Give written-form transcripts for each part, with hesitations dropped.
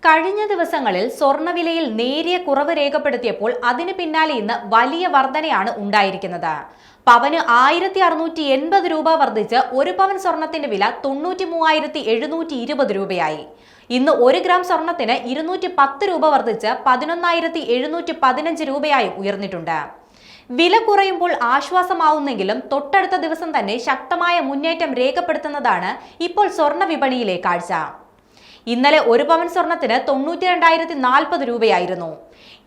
കഴിഞ്ഞ ദിവസങ്ങളിൽ സ്വർണ്ണവിലയിൽ നേരിയ കുറവ് രേഖപ്പെടുത്തിയപ്പോൾ അതിന് പിന്നാലെ ഇന്ന് വലിയ വർധനയാണ് ഉണ്ടായിരിക്കുന്നത്. പവന് 1680 രൂപ വർദ്ധിച്ച് ഒരു പവൻ സ്വർണത്തിന്റെ വില 93,720 രൂപയായി. ഇന്ന് 1 ഗ്രാം സ്വർണത്തിന് 210 രൂപ വർദ്ധിച്ച് 11,715 രൂപയായും ഉയർന്നിട്ടുണ്ട്. വില കുറയുമ്പോൾ ആശ്വാസമാവുന്നെങ്കിലും തൊട്ടടുത്ത ദിവസം തന്നെ ശക്തമായ മുന്നേറ്റം രേഖപ്പെടുത്തുന്നതാണ് ഇപ്പോൾ സ്വർണ്ണ വിപണിയിലെ കാഴ്ച. ഇന്നലെ ഒരു പവൻ സ്വർണത്തിന് 92,040 രൂപയായിരുന്നു.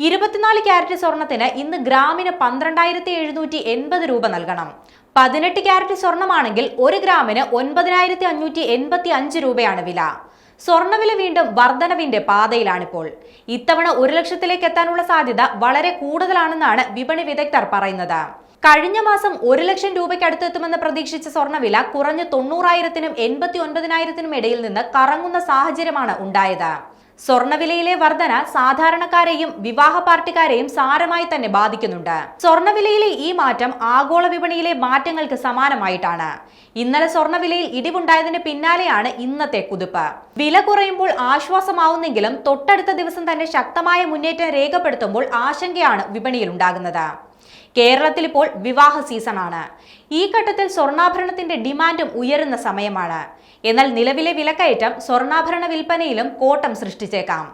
24 ക്യാരറ്റ് സ്വർണത്തിന് ഇന്ന് ഗ്രാമിന് 12,780 രൂപ നൽകണം. 18 ക്യാരറ്റ് സ്വർണമാണെങ്കിൽ 1 ഗ്രാമിന് 9,585 രൂപയാണ് വില. സ്വർണ്ണവില വീണ്ടും വർധനവിന്റെ പാതയിലാണിപ്പോൾ. ഇത്തവണ 1 ലക്ഷത്തിലേക്ക് എത്താനുള്ള സാധ്യത വളരെ കൂടുതലാണെന്നാണ് വിപണി വിദഗ്ധർ പറയുന്നത്. കഴിഞ്ഞ മാസം 1 ലക്ഷം രൂപയ്ക്ക് അടുത്തെത്തുമെന്ന് പ്രതീക്ഷിച്ച സ്വർണ്ണവില കുറഞ്ഞ് 90,000-നും 89,000-നും ഇടയിൽ നിന്ന് കറങ്ങുന്ന സാഹചര്യമാണ് ഉണ്ടായത്. സ്വർണ്ണവിലയിലെ വർധന സാധാരണക്കാരെയും വിവാഹ പാർട്ടിക്കാരെയും സാരമായി തന്നെ ബാധിക്കുന്നുണ്ട്. സ്വർണ്ണവിലയിലെ ഈ മാറ്റം ആഗോള വിപണിയിലെ മാറ്റങ്ങൾക്ക് സമാനമായിട്ടാണ്. ഇന്നലെ സ്വർണ്ണവിലയിൽ ഇടിവുണ്ടായതിന് പിന്നാലെയാണ് ഇന്നത്തെ കുതിപ്പ്. വില കുറയുമ്പോൾ ആശ്വാസമാവുന്നെങ്കിലും തൊട്ടടുത്ത ദിവസം തന്നെ ശക്തമായ മുന്നേറ്റം രേഖപ്പെടുത്തുമ്പോൾ ആശങ്കയാണ് വിപണിയിൽ ഉണ്ടാകുന്നത്. കേരളത്തിൽ ഇപ്പോൾ വിവാഹ സീസണാണ്. ഈ ഘട്ടത്തിൽ സ്വർണ്ണാഭരണത്തിന്റെ ഡിമാൻഡും ഉയരുന്ന സമയമാണ്. എന്നാൽ നിലവിലെ വിലക്കയറ്റം സ്വർണ്ണാഭരണ വിൽപ്പനയിലും കോട്ടം സൃഷ്ടിച്ചേക്കാം.